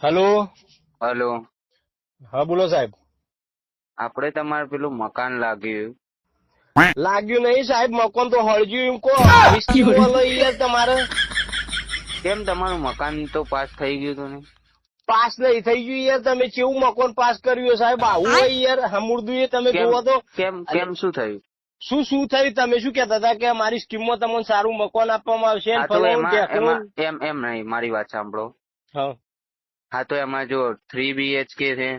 Hello. Hello, હા બોલો સાહેબ. આપણે તમારે પેલું મકાન લાગ્યું. લાગ્યું નહીં સાહેબ, મકાન તો હળગ્યું એમ કહો. આવી સ્કીમ વાલો યાર તમારે કેમ તમારું મકાન તો પાસ થઈ ગયું હતું ને? પાસ નહીં થઈ ગયું યાર. તમે કેવું મકાન પાસ કર્યું સાહેબ? આવું હોય યાર હમુરદું તમે કેમ જોવો તો. કેમ કેમ શું થયું? શું થયું? તમે શું કહેતા હતા કે મારી સ્કીમમાં તમને સારું મકાન આપવામાં આવશે ને હા તો ફલાણું એમાં ઢેકણું? એમાં એમ નહીં, મારી વાત સાંભળો. હા, હા તો એમાં જો 3 BHK છે.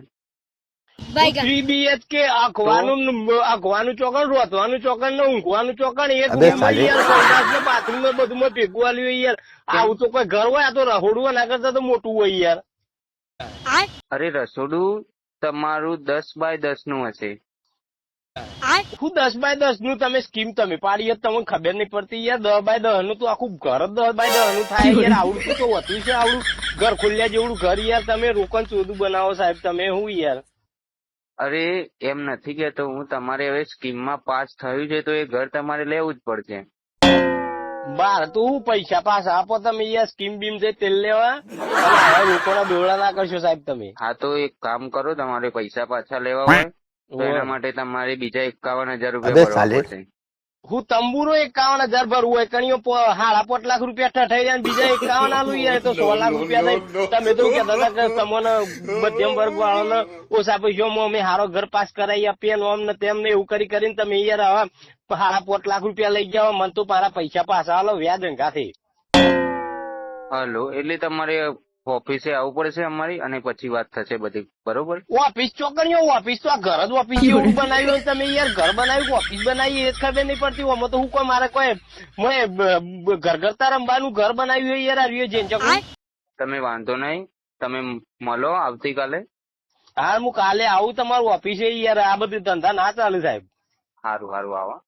3 BHK આખવાનું ચોકણ, રોધવાનું ચોકણ ને ઊંઘવાનું ચોકણ એક અબે રૂમમાં સાલે. યાર સંડાસ ને બાથરૂમ ને બધું માં ભેગું આલ્યું યાર. આવું તો કોઈ ઘર હોય? આ તો રહોડું હોય, ના કરતા તો મોટું હોય યાર. અરે રસોડું તમારું 10 બાય 10 નું હશે. હું 10 બાય 10 નું તમે સ્કીમ તમે પાડી તમને ખબર નહીં પડતી યાર. 10 બાય 10 નું તો આખું ઘર 10 બાય 10 નું થાય યાર. આવડું તો હોતું છે આવડું ઘર ખુલ્યા જેવડું ઘર યાર. તમે રોકન ચોદું બનાવો સાહેબ. તમે હું યાર. અરે એમ નથી કેતો હું, તમારે હવે સ્કીમમાં પાસ થયું છે તો એ ઘર તમારે લેવું જ પડશે. બાર તો હું પૈસા પાછા આપો તમે યાર. સ્કીમ બીમ છે તેલ લેવા અને આવા લોકોના દોડા ના કરશો સાહેબ તમે. હા તો એક કામ કરો, તમારે પૈસા પાછા લેવા હોય તો એના માટે તમારે બીજા 51,000 રૂપિયા અબે ભરવા સાલે. પડશે. હું તંબુરો 51,000 ભરવું હોય, કણીઓ 5.5 લાખ રૂપિયા ઠઠાઈ જાય, બીજા 51 આલું યાર તો 100 લાખ રૂપિયા થાય. તમે તો કહેતા હતા કે તમને મધ્યમ વર્ગ વાળાને ઓછા પૈસામાં અમે હારો ઘર પાસ કરાવી આપીએ ને આમ ને તેમ ને એવું કરીને તમે યાર હવે 5.5 લાખ રૂપિયા લઈ જાઓ. મને તો મારા પૈસા પાછા આલો વ્યાજ અંગાથી. હલો, એટલે તમારે ઓફિસે આવવું પડશે અમારી, અને પછી વાત થશે બધી, બરોબર? ઓફિસ ચોકણીઓ ઓફિસ તો આ ઘર જ ઓફિસ જેવું બનાવ્યું હોય તમે યાર. ઘર બનાવ્યું ઓફિસ બનાવી એ જ ખબર નહીં પડતી. આમાં તો હું કોઈ મારે કોઈ ઘર ઘરતા રમવાનું ઘર બનાવ્યું હોય યાર. આવ્યું જેન ચોકડી. તમે વાંધો નહીં, તમે મળો આવતીકાલે. હા હું કાલે આવું તમારું ઓફિસે યાર. આ બધું ધંધા ના ચાલે સાહેબ. સારું સારું, આવો.